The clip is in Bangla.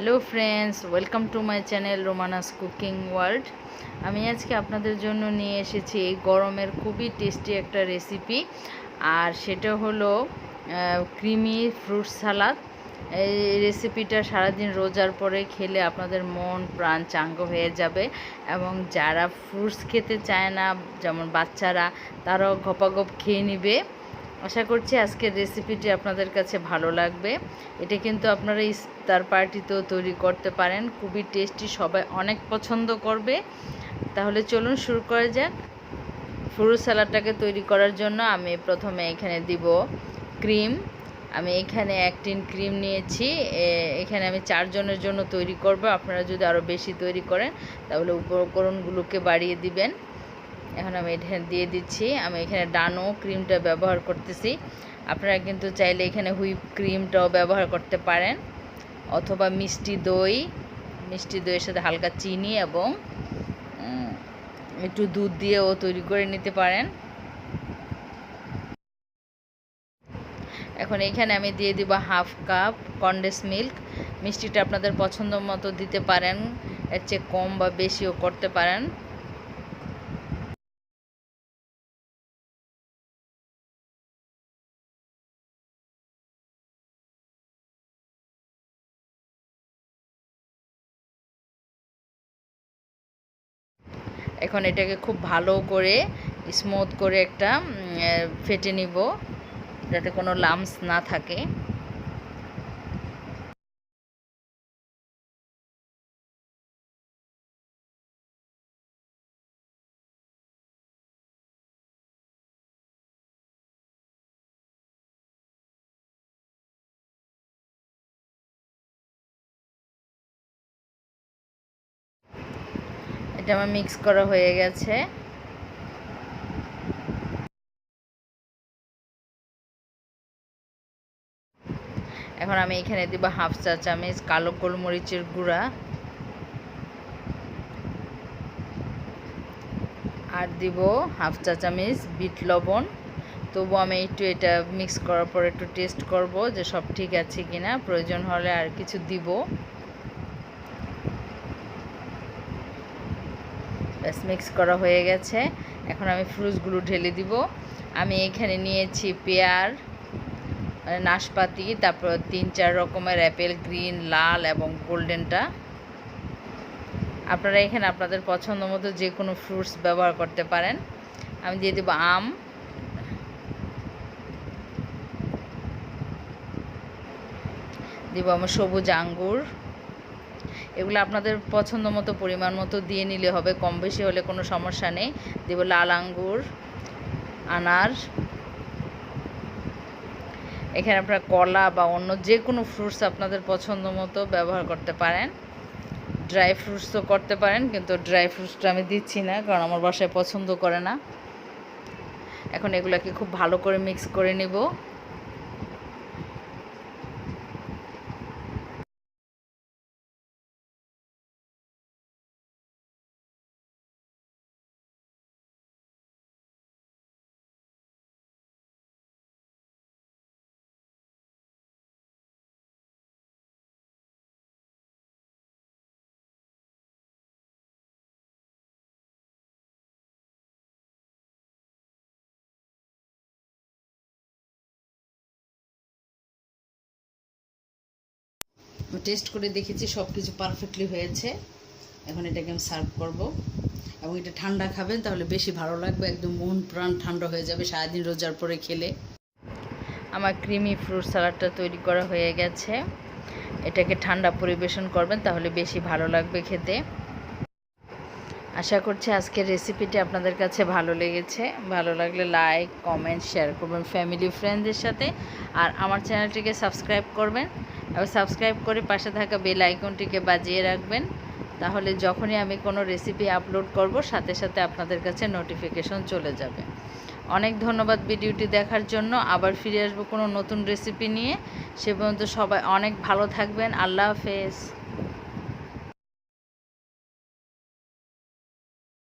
Hello friends, welcome to my channel রোমানাস cooking world. আমি আজকে আপনাদের জন্য নিয়ে এসেছি এই গরমের খুবই টেস্টি একটা রেসিপি, আর সেটা হলো ক্রিমি ফ্রুট সালাদ। এই রেসিপিটা সারাদিন রোজার পরে খেলে আপনাদের মন প্রাণ চাঙ্গা হয়ে যাবে, এবং যারা ফ্রুটস খেতে চায় না, যেমন বাচ্চারা, তারাও গপাগপ খেয়ে নেবে। আশা করছি আজকের রেসিপিটি আপনাদের কাছে ভালো লাগবে। এটা কিন্তু আপনারা ইফতার পার্টিতেও তৈরি করতে পারেন, খুবই টেস্টি, সবাই অনেক পছন্দ করবে। তাহলে চলুন শুরু করা যাক। ফ্রুট স্যালাডটাকে তৈরি করার জন্য আমি প্রথমে এখানে দিব ক্রিম। আমি এখানে 1 টিন ক্রিম নিয়েছি। এখানে আমি 4 জনের জন্য তৈরি করব। আপনারা যদি আরও বেশি তৈরি করেন তাহলে উপকরণগুলোকে বাড়িয়ে দিবেন। এখন আমি এখানে দিয়ে দিচ্ছি। আমি এখানে ডানো ক্রিমটা ব্যবহার করতেছি। আপনারা কিন্তু চাইলে এখানে হুইপ ক্রিমটাও ব্যবহার করতে পারেন, অথবা মিষ্টি দইয়ের সাথে হালকা চিনি এবং একটু দুধ দিয়েও তৈরি করে নিতে পারেন। এখন এখানে আমি দিয়ে দিব 1/2 কাপ কনডেন্স মিল্ক। মিষ্টিটা আপনাদের পছন্দ মতো দিতে পারেন, এর চেয়ে কম বা বেশিও করতে পারেন। এখন এটাকে খুব ভালো করে স্মুথ করে একটা ফেটে নিব, যাতে কোনো লাম্পস না থাকে। এটা আমার মিক্স করা হয়ে গেছে। এখন আমি এখানে দিব 1/2 চা চামচ কালো গোলমরিচের গুঁড়া, আর দিব 1/2 চা চামচ বিট লবণ। তবু আমি একটু এটা মিক্স করার পর একটু টেস্ট করব যে সব ঠিক আছে কিনা, প্রয়োজন হলে আর কিছু দিব। ব্যাস, মিক্স করা হয়ে গেছে। এখন আমি ফ্রুটসগুলো ঢেলে দিব। আমি এখানে নিয়েছি পেয়ার, নাশপাতি, তারপর 3-4 রকমের অ্যাপেল, গ্রিন, লাল এবং গোল্ডেনটা। আপনারা এখানে আপনাদের পছন্দ মতো যে কোনো ফ্রুটস ব্যবহার করতে পারেন। আমি দিয়ে দেব আম, দিব আমার সবুজ আঙ্গুর। এগুলো আপনাদের পছন্দ মতো পরিমাণ মতো দিয়ে নিলে হবে, কম বেশি হলে কোনো সমস্যা নেই। দিব লাল আঙ্গুর, আনার। এখানে আপনারা কলা বা অন্য যে কোনো ফ্রুটস আপনাদের পছন্দ মতো ব্যবহার করতে পারেন। ড্রাই ফ্রুটসও করতে পারেন, কিন্তু ড্রাই ফ্রুটসটা আমি দিচ্ছি না, কারণ আমার বাসায় পছন্দ করে না। এখন এগুলোকে খুব ভালো করে মিক্স করে নিব। টেস্ট করে দেখেছি, সব কিছু পারফেক্টলি হয়েছে। এখন এটাকে আমি সার্ভ করব, এবং এটা ঠান্ডা খাবেন তাহলে বেশি ভালো লাগবে, একদম মন প্রাণ ঠান্ডা হয়ে যাবে সারাদিন রোজার পরে খেলে। আমার ক্রিমি ফ্রুট সালাডটা তৈরি করা হয়ে গেছে। এটাকে ঠান্ডা পরিবেশন করবেন, তাহলে বেশি ভালো লাগবে খেতে। আশা করছি আজকের রেসিপিটি আপনাদের কাছে ভালো লেগেছে। ভালো লাগলে লাইক, কমেন্ট, শেয়ার করবেন ফ্যামিলি ফ্রেন্ডদের সাথে, আর আমার চ্যানেলটিকে সাবস্ক্রাইব করবেন, এবং সাবস্ক্রাইব করে পাশে থাকা বেল আইকনটিকে বাজিয়ে রাখবেন। তাহলে যখনই আমি কোনো রেসিপি আপলোড করব, সাথে সাথে আপনাদের কাছে নোটিফিকেশন চলে যাবে। অনেক ধন্যবাদ ভিডিওটি দেখার জন্য। আবার ফিরে আসবো কোনো নতুন রেসিপি নিয়ে। সে পর্যন্ত সবাই অনেক ভালো থাকবেন। আল্লাহ হাফেজ।